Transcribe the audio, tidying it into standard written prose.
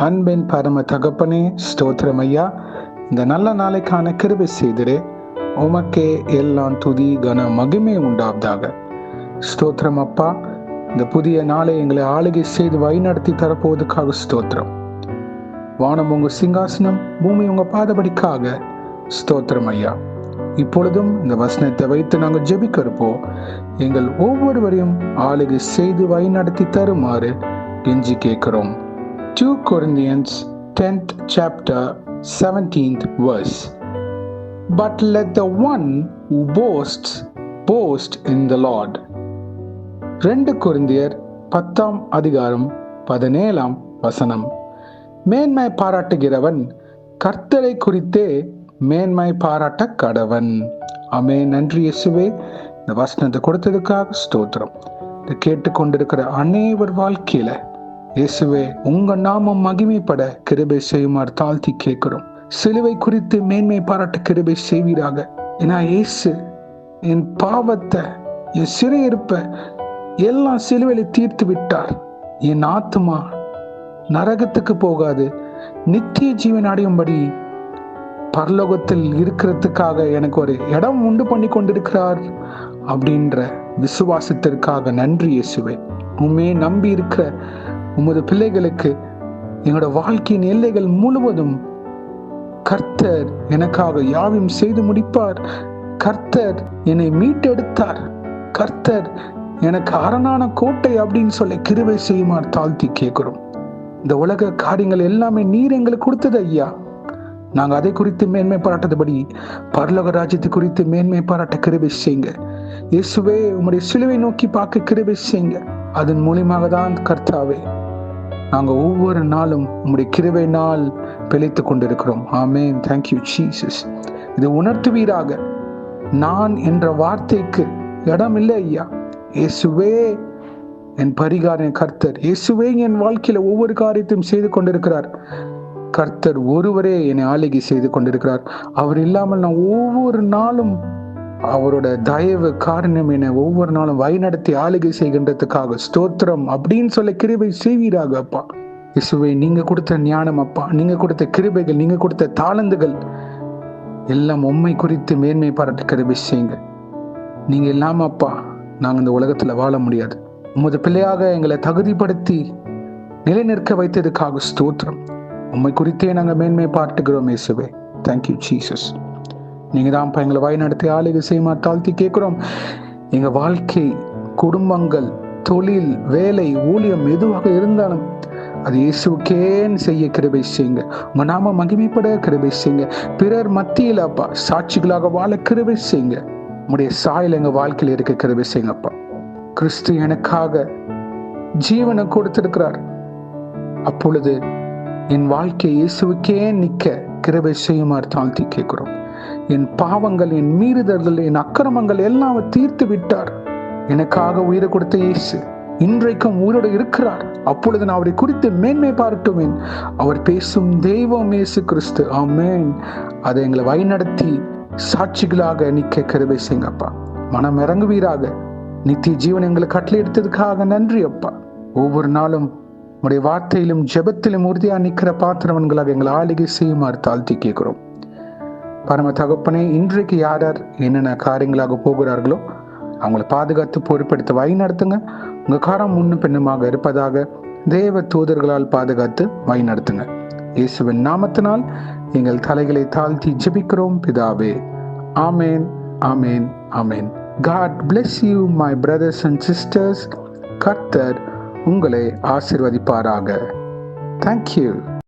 அன்பின் பரம தகப்பனே, ஸ்தோத்திரம் ஐயா. இந்த நல்ல நாளைக்கான கிருபை செய்திரே. உமக்கே எல்லாம் துதி கன மகிமை உண்டாவதாக. ஸ்தோத்திரம் அப்பா. இந்த புதிய நாளை எங்களை ஆளுகை செய்து வழிநடத்தி தரப்போவதற்காக ஸ்தோத்திரம். வானம் உங்க சிங்காசனம், பூமி உங்க பாதபடிக்காக ஸ்தோத்திரம் ஐயா. இப்பொழுதும் இந்த வசனத்தை வைத்து நாங்கள் ஜெபிக்கிறப்போ எங்கள் ஒவ்வொருவரையும் ஆளுகை செய்து வழிநடத்தி தருமாறு கெஞ்சி கேட்கிறோம். 2 Corinthians 10th chapter 17th verse. But let the one who boasts boast in the Lord. 2 கொரிந்தியர் 10ஆம் அதிகாரம் 17ஆம் வசனம். மேன்மை பாராட்டுகிறவன் கர்த்தரை குறித்தே மேன்மை பாராட்ட கடவன். ஆமென். நன்றி இயேசுவே. இந்த வசனத்தை கொடுத்ததுக்காக ஸ்தோத்திரம். இதை கேட்டுக்கொண்டிருக்கிற அனைவர் வாழ்க்கையில இயேசுவே உங்க நாமம் மகிமைப்பட கிருபை செய்யுமாறு தாழ்த்தி கேட்கிறோம். சிலுவை குறித்து மேன்மை பாராட்ட கிருபை செய்வீராக. ஏன்னா இயேசு என் பாவத்தை, என் சிறையிருப்ப எல்லாம் சிலுவையில தீர்த்து விட்டார். என் ஆத்மா நரகத்துக்கு போகாது, நித்திய ஜீவன் அடையும்படி பரலோகத்தில் இருக்கிறதுக்காக எனக்கு ஒரு இடம் உண்டு பண்ணி கொண்டிருக்கிறார் அப்படின்ற விசுவாசத்திற்காக நன்றி இயேசுவே. உண்மையை நம்பி இருக்கிற உமது பிள்ளைகளுக்கு எங்களோட வாழ்க்கையின் எல்லைகள் முழுவதும் கர்த்தர் எனக்காக யாவையும் செய்து முடிப்பார். கர்த்தர் என்னை மீட்டெடுத்தார். கர்த்தர் எனக்கு அரணான கோட்டை அப்படின்னு சொல்லி கிருபை செய்யுமாறு தாழ்த்தி கேட்கிறோம். இந்த உலக காரியங்கள் எல்லாமே நீர் எங்களுக்கு கொடுத்தது ஐயா. நாங்க அதை குறித்து மேன்மை பாராட்டதுபடி பரலோக ராஜ்யத்தை குறித்து மேன்மை பாராட்ட கிருபை செய்யுங்க இயேசுவே. உம்முடைய சிலுவை நோக்கி பார்க்க கிருபை செய்யுங்க. அதன் மூலியமாக தான் கர்த்தாவே நாங்க ஒவ்வொரு நாளும் உம்முடைய கிருபை நாள் பிழைத்துக் கொண்டிருக்கிறோம். ஆமென். Thank you Jesus. இது உணர்த்துவீராக. நான் என்ற வார்த்தைக்கு இடம் இல்லை ஐயா. இயேசுவே என் பரிகாரன் கர்த்தர். இயேசுவே என் வாழ்க்கையில ஒவ்வொரு காரியத்தையும் செய்து கொண்டிருக்கிறார். கர்த்தர் ஒருவரே என்னை ஆளுகை செய்து கொண்டிருக்கிறார். அவர் இல்லாமல் நான் ஒவ்வொரு நாளும் அவரோட தயவு காரணம் என ஒவ்வொரு நாளும் வழிநடத்தி ஆளுகை செய்கின்றதுக்காக ஸ்தோத்திரம் அப்படின்னு சொல்ல கிருபை செய்வீராக அப்பா. இயேசுவே நீங்க கொடுத்த ஞானம் அப்பா, நீங்க கொடுத்த கிருபைகள், நீங்க கொடுத்த தாளந்துகள் எல்லாம் உம்மை குறித்து மேன்மை பாராட்ட கிருபை செய்யுங்க. நீங்க இல்லாம அப்பா நாங்க இந்த உலகத்துல வாழ முடியாது. உமது பிள்ளையாக எங்களை தகுதிப்படுத்தி நிலைநிற்க வைத்ததுக்காக ஸ்தோத்திரம். உம்மை குறித்தே நாங்க மேன்மை பாராட்டுகிறோம் இயேசுவே. Thank you Jesus. நீங்க தான் எங்களை வழிநடத்தி ஆளுகை செய்யுமா தாழ்த்தி கேட்கிறோம். எங்க வாழ்க்கை, குடும்பங்கள், தொழில், வேலை, ஊழியம் எதுவாக இருந்தாலும் அது இயேசுக்கேன்னு செய்ய கிருபை செய்யுங்க. உங்க நாம மகிமைப்பட கிருபை செய்யுங்க. பிறர் மத்தியில் அப்பா சாட்சிகளாக வாழ கிருபை செய்யுங்க. உங்களுடைய சாயல் எங்க வாழ்க்கையில் இருக்க கிருபை செய்யுங்கப்பா. கிறிஸ்து எனக்காக ஜீவனை கொடுத்திருக்கிறார். அப்பொழுது என் வாழ்க்கை இயேசுக்கே நிக்க கிருபை செய்யுமாறு தாழ்த்தி கேட்கிறோம். என் பாவங்கள், என் மீறுதல்கள், என் அக்கிரமங்கள் எல்லாம் தீர்த்து விட்டார். எனக்காக உயிரை கொடுத்த இயேசு இன்றைக்கும் உயிரோடு இருக்கிறார். அப்பொழுது நான் அவரை குறித்து மேன்மை பாராட்டுவேன். அவர் பேசும் தெய்வம் இயேசு கிறிஸ்து. ஆமென். அதை எங்களை வழிநடத்தி சாட்சிகளாக நிக்க கிருபை செய்யுங்கப்பா. மனம் இறங்குவீராக. நித்திய ஜீவன் எங்களுக்கு கட்டளை எடுத்ததுக்காக நன்றி அப்பா. ஒவ்வொரு நாளும் உடைய வார்த்தையிலும் ஜெபத்திலும் உறுதியா நிக்கிற பாத்திரவன்களாக எங்களை ஆளுகை செய்யுமாறு தாழ்த்தி கேட்கிறோம். பரம தகப்பனே, இன்றைக்கு யார் யார் என்னென்ன காரியங்களாக போகிறார்களோ அவங்களை பாதுகாத்து பொறுப்படுத்த வழி நடத்துங்க. உங்க காரம் முன்னும் பின்னுமாக இருப்பதாக தேவ தூதர்களால் பாதுகாத்து வழி நடத்துங்க. இயேசுவின் நாமத்தினால் எங்கள் தலைகளை தாழ்த்தி ஜெபிக்கிறோம் பிதாவே. ஆமேன், ஆமேன், ஆமேன். God bless you my brothers and sisters. கர்த்தர் உங்களை ஆசீர்வதிப்பாராக. Thank you.